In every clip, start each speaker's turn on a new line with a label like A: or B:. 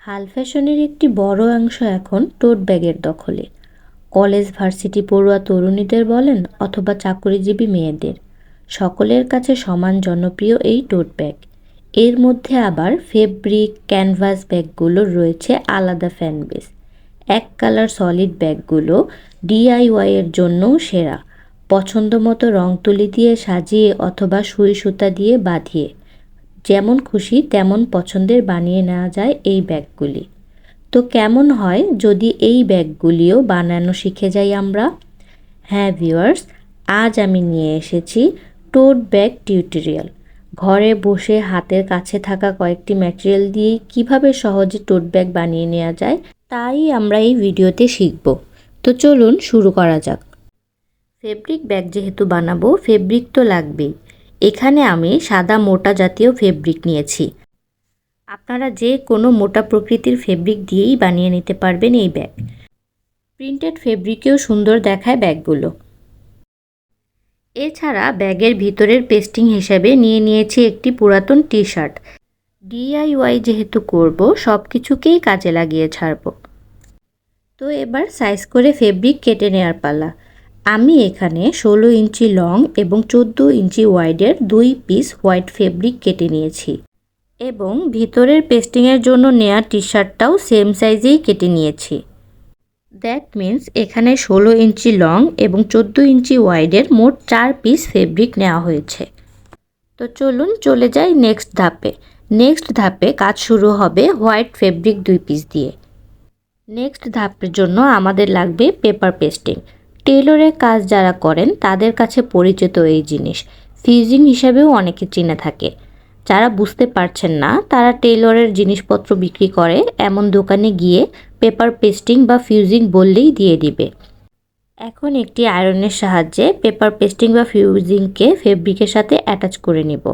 A: হাল ফ্যাশনের একটি বড় অংশ এখন টোট ব্যাগের দখলে। কলেজ ভার্সিটি পড়ুয়া তরুণীদের বলেন অথবা চাকরিজীবী মেয়েদের, সকলের কাছে সমান জনপ্রিয় এই টোট ব্যাগ। এর মধ্যে আবার ফেব্রিক ক্যানভাস ব্যাগগুলোর রয়েছে আলাদা ফ্যান বেস। এক কালার সলিড ব্যাগগুলো ডিআইওয়াই এর জন্যও সেরা। পছন্দ মতো রং তুলি দিয়ে সাজিয়ে অথবা সুই সুতা দিয়ে বাঁধিয়ে যেমন খুশি তেমন পছন্দের বানিয়ে নেওয়া যায় এই ব্যাগগুলি। তো কেমন হয় যদি এই ব্যাগগুলিও বানানো শিখে যাই আমরা? হ্যাঁ ভিউয়ার্স, আজ আমি নিয়ে এসেছি টোট ব্যাগ টিউটোরিয়াল। ঘরে বসে হাতের কাছে থাকা কয়েকটি ম্যাটেরিয়াল দিয়েই কিভাবে সহজে টোট ব্যাগ বানিয়ে নেওয়া যায় তাই আমরা এই ভিডিওতে শিখব। তো চলুন শুরু করা যাক। ফেব্রিক ব্যাগ যেহেতু বানাবো, ফেব্রিক তো লাগবেই। এখানে আমি সাদা মোটা জাতীয় ফেব্রিক নিয়েছি। আপনারা যে কোনো মোটা প্রকৃতির ফেব্রিক দিয়েই বানিয়ে নিতে পারবেন এই ব্যাগ। প্রিন্টেড ফেব্রিকেও সুন্দর দেখায় ব্যাগগুলো। এছাড়া ব্যাগের ভিতরের পেস্টিং হিসেবে নিয়ে নিয়েছি একটি পুরাতন টি শার্ট। ডিআইওয়াই যেহেতু করব, সব কিছুকেই কাজে লাগিয়ে ছাড়ব। তো এবার সাইজ করে ফেব্রিক কেটে নেওয়ার পালা। আমি এখানে 16 ইঞ্চি লং এবং 14 ইঞ্চি ওয়াইডের 2 পিস হোয়াইট ফেব্রিক কেটে নিয়েছি এবং ভিতরের পেস্টিংয়ের জন্য নেওয়া টি শার্টটাও সেম সাইজেই কেটে নিয়েছি। দ্যাট মিন্স এখানে 16 ইঞ্চি লং এবং 14 ইঞ্চি ওয়াইডের মোট 4 পিস ফেব্রিক নেওয়া হয়েছে। তো চলুন চলে যাই নেক্সট ধাপে। নেক্সট ধাপে কাজ শুরু হবে হোয়াইট ফেব্রিক 2 পিস দিয়ে। নেক্সট ধাপের জন্য আমাদের লাগবে পেপার পেস্টিং। টেলরের কাজ যারা করেন তাদের কাছে পরিচিত এই জিনিস, ফিউজিং হিসাবেও অনেকে চিনে থাকে। যারা বুঝতে পারছেন না তারা টেলরের জিনিসপত্র বিক্রি করে এমন দোকানে গিয়ে পেপার পেস্টিং বা ফিউজিং বললেই দিয়ে দিবে। এখন একটি আয়রনের সাহায্যে পেপার পেস্টিং বা ফিউজিংকে ফেব্রিকের সাথে অ্যাটাচ করে নিব।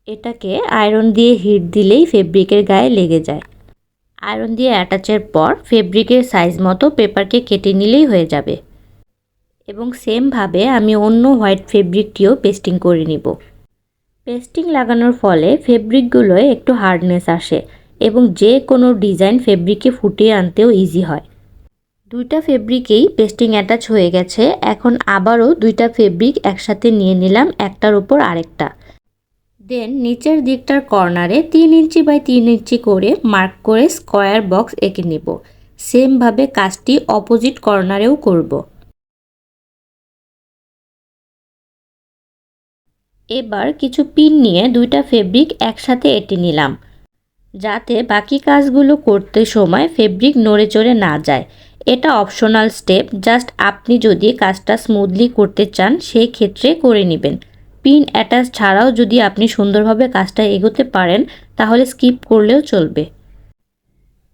A: এটাকে আয়রন দিয়ে হিট দিলেই ফেব্রিকের গায়ে লেগে যায়। আয়রন দিয়ে অ্যাটাচের পর ফেব্রিকের সাইজ মতো পেপারকে কেটে নিলেই হয়ে যাবে। এবং সেমভাবে আমি অন্য হোয়াইট ফেব্রিকটিও পেস্টিং করে নিব। পেস্টিং লাগানোর ফলে ফেব্রিকগুলোয় একটু হার্ডনেস আসে এবং যে কোনো ডিজাইন ফেব্রিকে ফুটিয়ে আনতেও ইজি হয়। দুইটা ফেব্রিকেই পেস্টিং অ্যাটাচ হয়ে গেছে। এখন আবারও দুইটা ফেব্রিক একসাথে নিয়ে নিলাম একটার উপর আরেকটা। দেন নিচের দিকটার কর্নারে 3 ইঞ্চি বাই 3 ইঞ্চি করে মার্ক করে স্কোয়ার বক্স এঁকে নেব। সেমভাবে কাজটি অপোজিট কর্নারেও করব। এবার কিছু পিন নিয়ে দুইটা ফেব্রিক একসাথে এঁটে নিলাম, যাতে বাকি কাজগুলো করতে সময় ফেব্রিক নড়ে চড়ে না যায়। এটা অপশনাল স্টেপ, জাস্ট আপনি যদি কাজটা স্মুথলি করতে চান সেই ক্ষেত্রে করে নেবেন। পিন অ্যাটাচ ছাড়াও যদি আপনি সুন্দরভাবে কাজটা এগোতে পারেন তাহলে স্কিপ করলেও চলবে।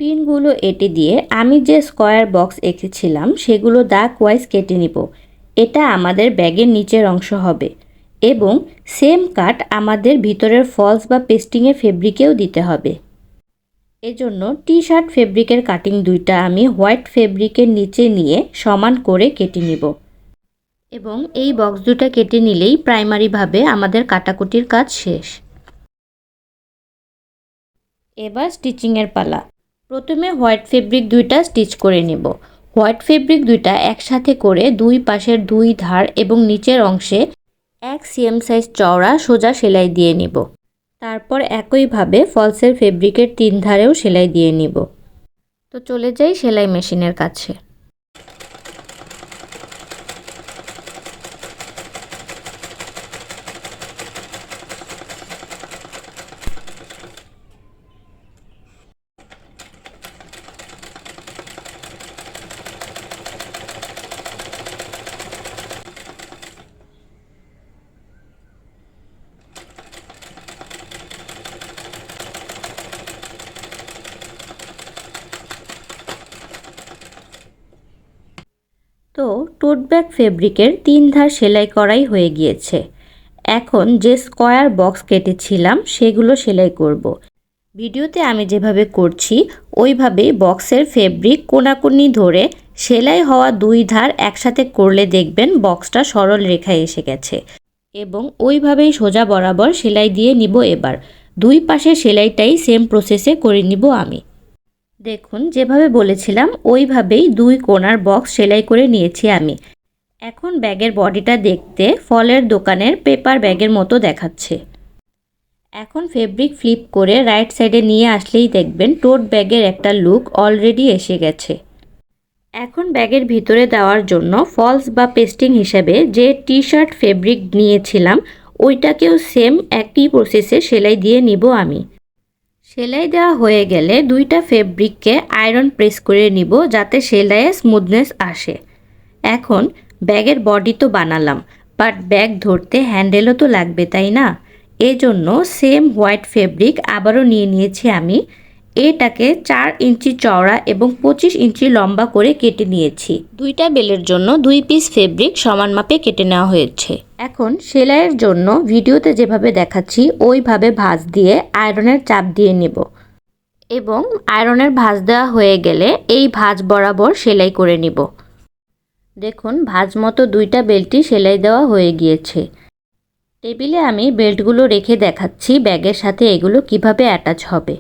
A: পিনগুলো এঁটে দিয়ে আমি যে স্কোয়ার বক্স এঁকেছিলাম সেগুলো দাগ ওয়াইজ কেটে নিব। এটা আমাদের ব্যাগের নিচের অংশ হবে এবং সেম কাট আমাদের ভিতরের ফলস বা পেস্টিংয়ের ফেব্রিকেও দিতে হবে। এজন্য টি শার্ট ফেব্রিকের কাটিং দুইটা আমি হোয়াইট ফেব্রিকের নিচে নিয়ে সমান করে কেটে নিব এবং এই বক্স দুটা কেটে নিলেই প্রাইমারিভাবে আমাদের কাটাকুটির কাজ শেষ। এবার স্টিচিংয়ের পালা। প্রথমে হোয়াইট ফেব্রিক দুইটা স্টিচ করে নেব। হোয়াইট ফেব্রিক দুইটা একসাথে করে দুই পাশের দুই ধার এবং নিচের অংশে 1 সিএম সাইজ চওড়া সোজা সেলাই দিয়ে নিব। তারপর একইভাবে ফলসের ফেব্রিকের 3 ধারেও সেলাই দিয়ে নিব। তো চলে যাই সেলাই মেশিনের কাছে। তো টোট ব্যাগ ফেব্রিকের 3 ধার সেলাই করাই হয়ে গিয়েছে। এখন যে স্কোয়ার বক্স কেটেছিলাম সেগুলো সেলাই করব। ভিডিওতে আমি যেভাবে করছি ওইভাবেই বক্সের ফেব্রিক কোনাকুনি ধরে সেলাই হওয়া 2 ধার একসাথে করলে দেখবেন বক্সটা সরল রেখায় এসে গেছে এবং ওইভাবেই সোজা বরাবর সেলাই দিয়ে নিব। এবার দুই পাশে সেলাইটাই সেম প্রসেসে করে নিব আমি। দেখুন যেভাবে বলেছিলাম ওইভাবেই 2 কোণার বক্স সেলাই করে নিয়েছি আমি। এখন ব্যাগের বডিটা দেখতে ফলের দোকানের পেপার ব্যাগের মতো দেখাচ্ছে। এখন ফেব্রিক ফ্লিপ করে রাইট সাইডে নিয়ে আসলেই দেখবেন টোট ব্যাগের একটা লুক অলরেডি এসে গেছে। এখন ব্যাগের ভিতরে দেওয়ার জন্য ফলস বা পেস্টিং হিসেবে যে টি শার্ট ফেব্রিক নিয়েছিলাম ওইটাকেও সেম একই প্রসেসে সেলাই দিয়ে নিব আমি। সেলাই দেওয়া হয়ে গেলে 2টা ফেব্রিককে আয়রন প্রেস করে নিব যাতে সেলাইয়ে স্মুথনেস আসে। এখন ব্যাগের বডি তো বানালাম, বাট ব্যাগ ধরতে হ্যান্ডেলও তো লাগবে তাই না? এজন্য সেম হোয়াইট ফেব্রিক আবারও নিয়ে নিয়েছি আমি। এটাকে 4 ইঞ্চি চওড়া এবং 25 ইঞ্চি লম্বা করে কেটে নিয়েছি। 2টা বেলের জন্য 2 পিস ফেব্রিক সমান মাপে কেটে নেওয়া হয়েছে। এখন সেলাইয়ের জন্য ভিডিওতে যেভাবে দেখাচ্ছি ওইভাবে ভাঁজ দিয়ে আয়রনের চাপ দিয়ে নেব এবং আয়রনের ভাঁজ দেওয়া হয়ে গেলে এই ভাঁজ বরাবর সেলাই করে নিব। দেখুন ভাঁজ মতো 2টা বেল্টই সেলাই দেওয়া হয়ে গিয়েছে। টেবিলে আমি বেল্টগুলো রেখে দেখাচ্ছি ব্যাগের সাথে এগুলো কিভাবে অ্যাটাচ হবে।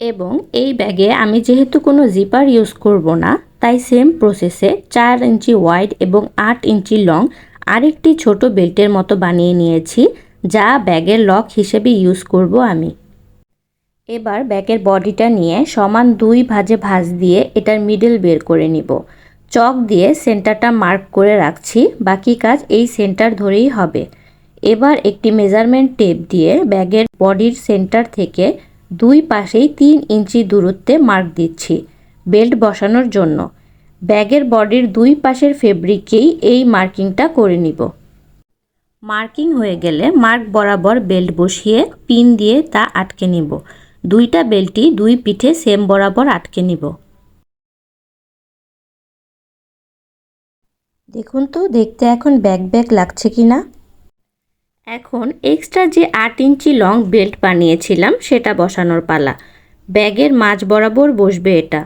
A: এবং এই ব্যাগে আমি যেহেতু কোনো জিপার ইউজ করব না, তাই সেম প্রসেসে 4 ইঞ্চি ওয়াইড এবং 8 ইঞ্চি লং আরেকটি ছোট বেল্টের মতো বানিয়ে নিয়েছি, যা ব্যাগের লক হিসেবে ইউজ করব আমি। এবার ব্যাগের বডিটা নিয়ে সমান 2 ভাঁজে ভাঁজ দিয়ে এটার মিডল বের করে নিব। চক দিয়ে সেন্টারটা মার্ক করে রাখছি, বাকি কাজ এই সেন্টার ধরেই হবে। এবার একটি মেজারমেন্ট টেপ দিয়ে ব্যাগের বডির সেন্টার থেকে 2 পাশেই 3 ইঞ্চি দূরত্বে মার্ক দিচ্ছি বেল্ট বসানোর জন্য। ব্যাগের বডির 2 পাশের ফেব্রিকেই এই মার্কিংটা করে নিব। মার্কিং হয়ে গেলে মার্ক বরাবর বেল্ট বসিয়ে পিন দিয়ে তা আটকে নিব। 2টা বেল্টই 2 পিঠে সেম বরাবর আটকে নিব। দেখুন তো দেখতে এখন ব্যাগ ব্যাগ লাগছে কি না। এখন এক্সট্রা যে 8 ইঞ্চি লং বেল্ট বানিয়েছিলাম সেটা বসানোর পালা। ব্যাগের মাঝ বরাবর বসবে এটা।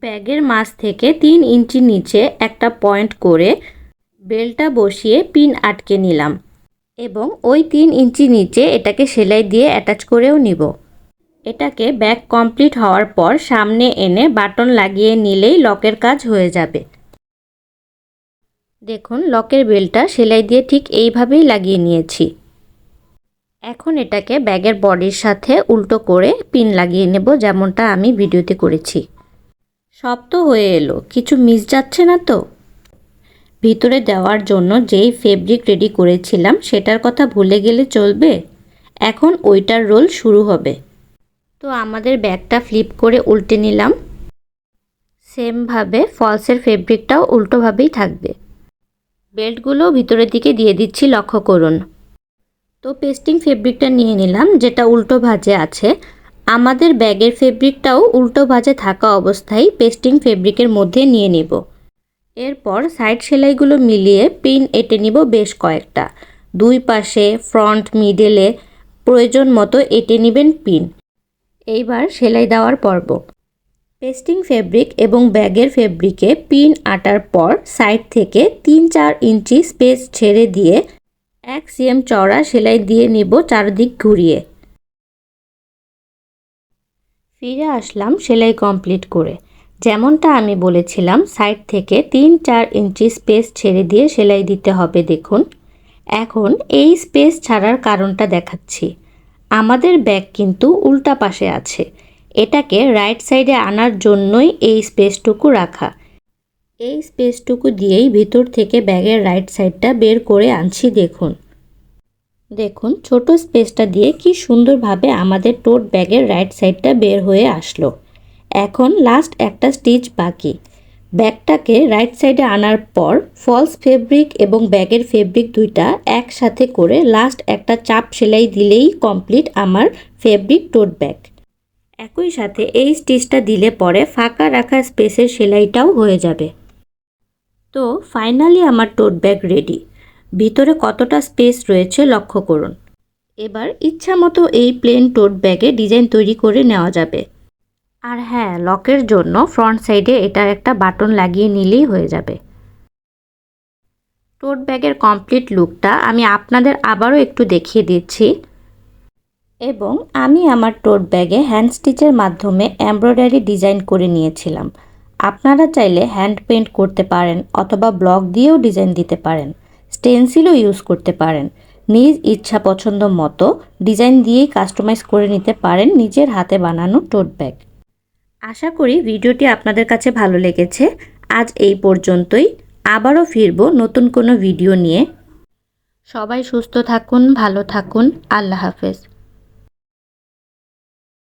A: ব্যাগের মাঝ থেকে 3 ইঞ্চি নিচে একটা পয়েন্ট করে বেল্টটা বসিয়ে পিন আটকে নিলাম এবং ওই 3 ইঞ্চি নিচে এটাকে সেলাই দিয়ে অ্যাটাচ করেও নিব। এটাকে ব্যাগ কমপ্লিট হওয়ার পর সামনে এনে বাটন লাগিয়ে নিলেই লকের কাজ হয়ে যাবে। দেখুন লকের বেল্টটা সেলাই দিয়ে ঠিক এইভাবেই লাগিয়ে নিয়েছি। এখন এটাকে ব্যাগের বডির সাথে উল্টো করে পিন লাগিয়ে নেব যেমনটা আমি ভিডিওতে করেছি। সব তো হয়ে এলো, কিছু মিস যাচ্ছে না তো? ভিতরে দেওয়ার জন্য যেই ফেব্রিক রেডি করেছিলাম সেটার কথা ভুলে গেলে চলবে? এখন ওইটার রোল শুরু হবে। তো আমাদের ব্যাগটা ফ্লিপ করে উল্টে নিলাম। সেমভাবে ফলসের ফেব্রিকটাও উল্টোভাবেই থাকবে। বেল্টগুলো ভিতরের দিকে দিয়ে দিচ্ছি, লক্ষ্য করুন। তো পেস্টিং ফেব্রিকটা নিয়ে নিলাম যেটা উল্টো ভাঁজে আছে। আমাদের ব্যাগের ফেব্রিকটাও উল্টো ভাঁজে থাকা অবস্থায় পেস্টিং ফেব্রিকের মধ্যে নিয়ে নিব। এরপর সাইড সেলাইগুলো মিলিয়ে পিন এঁটে নিব বেশ কয়েকটা। 2 পাশে ফ্রন্ট মিডলে প্রয়োজন মতো এঁটে নেবেন পিন। এইবার সেলাই দেওয়ার পর্ব। পেস্টিং ফেব্রিক এবং ব্যাগের ফেব্রিকে পিন আটার পর সাইড থেকে 3-4 ইঞ্চি স্পেস ছেড়ে দিয়ে 1 সিএম চওড়া সেলাই দিয়ে নিব চারদিক ঘুরিয়ে। ফিরে আসলাম সেলাই কমপ্লিট করে। যেমনটা আমি বলেছিলাম সাইড থেকে 3-4 ইঞ্চি স্পেস ছেড়ে দিয়ে সেলাই দিতে হবে। দেখুন এখন এই স্পেস ছাড়ার কারণটা দেখাচ্ছি। আমাদের ব্যাগ কিন্তু উল্টা পাশে আছে, এটাকে রাইট সাইডে আনার জন্যই এই স্পেসটুকু রাখা। এই স্পেসটুকু দিয়েই ভিতর থেকে ব্যাগের রাইট সাইডটা বের করে আনছি। দেখুন দেখুন ছোট স্পেসটা দিয়ে কি সুন্দরভাবে আমাদের টোট ব্যাগের রাইট সাইডটা বের হয়ে আসলো। এখন লাস্ট একটা স্টিচ বাকি। ব্যাগটাকে রাইট সাইডে আনার পর ফলস ফেব্রিক এবং ব্যাগের ফেব্রিক দুইটা একসাথে করে লাস্ট একটা চাপ সেলাই দিলেই কমপ্লিট আমার ফেব্রিক টোট ব্যাগ। একই সাথে এই স্টিচটা দিলে পরে ফাঁকা রাখা স্পেসের সেলাইটাও হয়ে যাবে। তো ফাইনালি আমার টোট ব্যাগ রেডি। ভিতরে কতটা স্পেস রয়েছে লক্ষ্য করুন। এবার ইচ্ছা মতো এই প্লেন টোট ব্যাগে ডিজাইন তৈরি করে নেওয়া যাবে। আর হ্যাঁ, লকের জন্য ফ্রন্ট সাইডে এটার একটা বাটন লাগিয়ে নিলেই হয়ে যাবে। টোট ব্যাগের কমপ্লিট লুকটা আমি আপনাদের আবারও একটু দেখিয়ে দিচ্ছি। এবং আমি আমার টোট ব্যাগে হ্যান্ড স্টিচের মাধ্যমে এমব্রয়ডারি ডিজাইন করে নিয়েছিলাম। আপনারা চাইলে হ্যান্ড পেইন্ট করতে পারেন অথবা ব্লক দিয়েও ডিজাইন দিতে পারেন, স্টেনসিলও ইউজ করতে পারেন। নিজ ইচ্ছা পছন্দ মতো ডিজাইন দিয়েই কাস্টমাইজ করে নিতে পারেন নিজের হাতে বানানো টোট ব্যাগ। আশা করি ভিডিওটি আপনাদের কাছে ভালো লেগেছে। আজ এই পর্যন্তই। আবারও ফিরব নতুন কোনো ভিডিও নিয়ে। সবাই সুস্থ থাকুন, ভালো থাকুন। আল্লাহ হাফেজ।